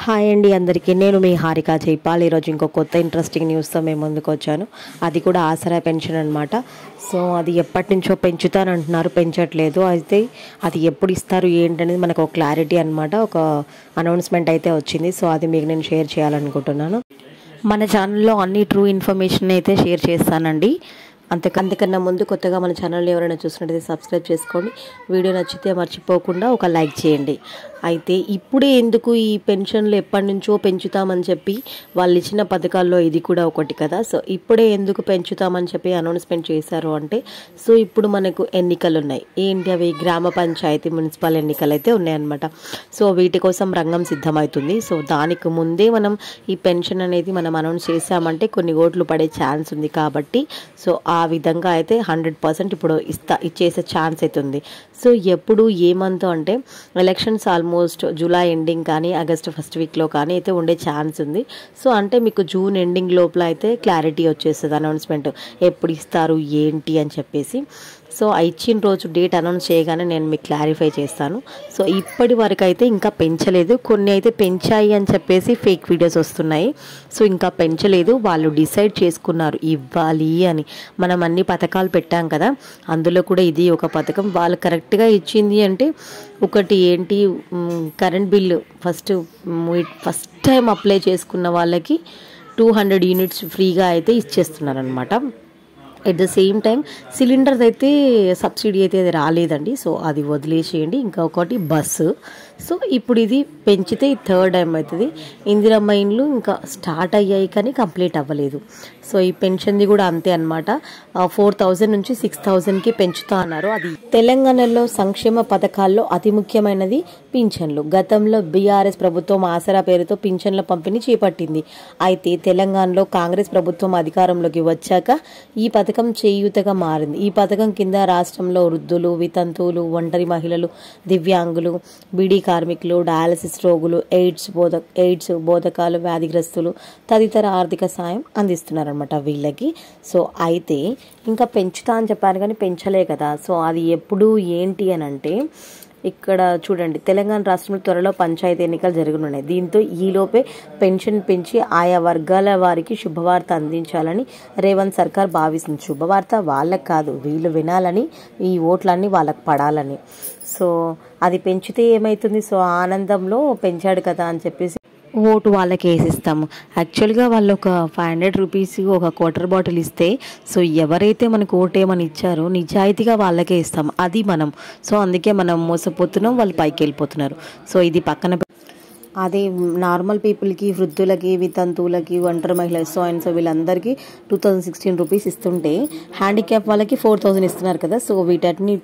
Hi అండి అందరికీ. నేను మీ హారిక జైపాల్. ఈరోజు ఇంకో కొత్త ఇంట్రెస్టింగ్ న్యూస్తో మేము ముందుకు వచ్చాను. అది కూడా ఆసరా పెన్షన్ అనమాట. సో అది ఎప్పటి నుంచో పెంచుతానంటున్నారు, పెంచట్లేదు. అయితే అది ఎప్పుడు ఇస్తారు ఏంటనేది మనకు ఒక క్లారిటీ అనమాట, ఒక అనౌన్స్మెంట్ అయితే వచ్చింది. సో అది మీకు నేను షేర్ చేయాలనుకుంటున్నాను. మన ఛానల్లో అన్ని ట్రూ ఇన్ఫర్మేషన్ అయితే షేర్ చేస్తానండి. అంతకన్నా ముందు కొత్తగా మన ఛానల్ని ఎవరైనా చూసినట్టయితే సబ్స్క్రైబ్ చేసుకోండి. వీడియో నచ్చితే మర్చిపోకుండా ఒక లైక్ చేయండి. అయితే ఇప్పుడే ఎందుకు ఈ పెన్షన్లు ఎప్పటి నుంచో పెంచుతామని చెప్పి వాళ్ళు ఇచ్చిన పథకాల్లో ఇది కూడా ఒకటి కదా. సో ఇప్పుడే ఎందుకు పెంచుతామని చెప్పి అనౌన్స్మెంట్ చేశారు అంటే, సో ఇప్పుడు మనకు ఎన్నికలు ఉన్నాయి. ఏంటి అవి? గ్రామ పంచాయతీ, మున్సిపల్ ఎన్నికలు అయితే ఉన్నాయన్నమాట. సో వీటి కోసం రంగం సిద్ధమవుతుంది. సో దానికి ముందే మనం ఈ పెన్షన్ అనేది మనం అనౌన్స్ చేసామంటే కొన్ని ఓట్లు పడే ఛాన్స్ ఉంది. కాబట్టి సో ఆ విధంగా అయితే 100% ఇప్పుడు ఇచ్చేసే ఛాన్స్ అయితే ఉంది. సో ఎప్పుడు ఏమంతో అంటే ఎలక్షన్స్ ఆల్మోస్ట్ జూలై ఎండింగ్ కానీ ఆగస్ట్ ఫస్ట్ వీక్లో కానీ అయితే ఉండే ఛాన్స్ ఉంది. సో అంటే మీకు జూన్ ఎండింగ్ లోపల అయితే క్లారిటీ వచ్చేస్తుంది, అనౌన్స్మెంట్ ఎప్పుడు ఇస్తారు ఏంటి అని చెప్పేసి. సో ఇచ్చిన రోజు డేట్ అనౌన్స్ చేయగానే నేను మీకు క్లారిఫై చేస్తాను. సో ఇప్పటి వరకు అయితే ఇంకా పెంచలేదు. కొన్ని అయితే పెంచాయి అని చెప్పేసి ఫేక్ వీడియోస్ వస్తున్నాయి. సో ఇంకా పెంచలేదు, వాళ్ళు డిసైడ్ చేసుకున్నారు ఇవ్వాలి అని. మనం అన్ని పథకాలు పెట్టాం కదా, అందులో కూడా ఇది ఒక పథకం. వాళ్ళు కరెక్ట్గా ఇచ్చింది అంటే ఒకటి ఏంటి, current bill first time apply చేసుకున్న వాళ్ళకి 200 యూనిట్స్ ఫ్రీగా అయితే ఇచ్చేస్తున్నారు అనమాట. At the same time cylinder అయితే సబ్సిడీ అయితే అది రాలేదండి. సో అది వదిలేసేయండి. ఇంకా ఒకటి బస్సు. సో ఇప్పుడు ఇది పెంచితే థర్డ్ టైం అవుతుంది. ఇందిరమ్మ ఇండ్లు ఇంకా స్టార్ట్ అయ్యాయి కానీ కంప్లీట్ అవ్వలేదు. సో ఈ పెన్షన్ది కూడా అంతే అనమాట. 4,000 నుంచి 6,000కి పెంచుతా అన్నారు. అది తెలంగాణలో సంక్షేమ పథకాల్లో అతి ముఖ్యమైనది పింఛన్లు. గతంలో బీఆర్ఎస్ ప్రభుత్వం ఆసరా పేరుతో పింఛన్ల పంపిణీ చేపట్టింది. అయితే తెలంగాణలో కాంగ్రెస్ ప్రభుత్వం అధికారంలోకి వచ్చాక ఈ పథకం చేయూతగా మారింది. ఈ పథకం కింద రాష్ట్రంలో వృద్ధులు, వితంతువులు, ఒంటరి మహిళలు, దివ్యాంగులు, బీడీ కార్మికులు, డయాలసిస్ రోగులు, ఎయిడ్స్ బోధకాలు వ్యాధిగ్రస్తులు తదితర ఆర్థిక సాయం అందిస్తున్నారనమాట వీళ్ళకి. సో అయితే ఇంకా పెంచుతా అని చెప్పారు కానీ పెంచలే కదా. సో అది ఎప్పుడు ఏంటి అని అంటే, ఇక్కడ చూడండి, తెలంగాణ రాష్ట్రంలో త్వరలో పంచాయతీ ఎన్నికలు జరగనున్నాయి. దీంతో ఈలోపే పెన్షన్ పెంచి ఆయా వర్గాల వారికి శుభవార్త అందించాలని రేవంత్ సర్కార్ భావిస్తుంది. శుభవార్త వాళ్ళకి కాదు, వీళ్ళు వినాలని, ఈ ఓట్లన్నీ వాళ్ళకి పడాలని. సో అది పెంచితే ఏమవుతుంది? సో ఆనందంలో పెంచాడు కదా అని చెప్పేసి ఓటు వాళ్ళకి వేసిస్తాము. యాక్చువల్గా వాళ్ళు ఒక 500 రూపీస్ ఒక క్వార్టర్ బాటిల్ ఇస్తే, సో ఎవరైతే మనకు ఓటేమని ఇచ్చారో నిజాయితీగా వాళ్ళకే ఇస్తాం. అది మనం. సో అందుకే మనం మోసపోతున్నాం, వాళ్ళు పైకి వెళ్ళిపోతున్నారు. సో ఇది పక్కన అదే నార్మల్ పీపుల్కి, వృద్ధులకి, వితంతువులకి, ఒంటరి మహిళ, సో వీళ్ళందరికీ 2016 రూపీస్ ఇస్తుంటే హ్యాండిక్యాప్ వాళ్ళకి 4,000 ఇస్తున్నారు కదా. సో వీటన్ని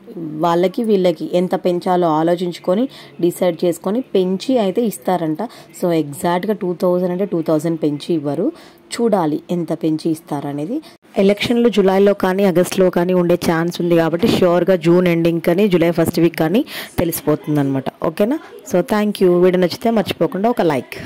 వాళ్ళకి వీళ్ళకి ఎంత పెంచాలో ఆలోచించుకొని డిసైడ్ చేసుకొని పెంచి అయితే ఇస్తారంట. సో ఎగ్జాక్ట్గా 2,000 అంటే 2,000 పెంచి ఇవ్వరు. చూడాలి ఎంత పెంచి ఇస్తారనేది. ఎలక్షన్లు జూలైలో కానీ ఆగస్టులో కానీ ఉండే ఛాన్స్ ఉంది కాబట్టి ష్యూర్గా జూన్ ఎండింగ్ కానీ జూలై ఫస్ట్ వీక్ కానీ తెలిసిపోతుంది అనమాట. ఓకేనా? So thank you. వీడియో నచ్చితే మర్చిపోకుండా ఒక లైక్.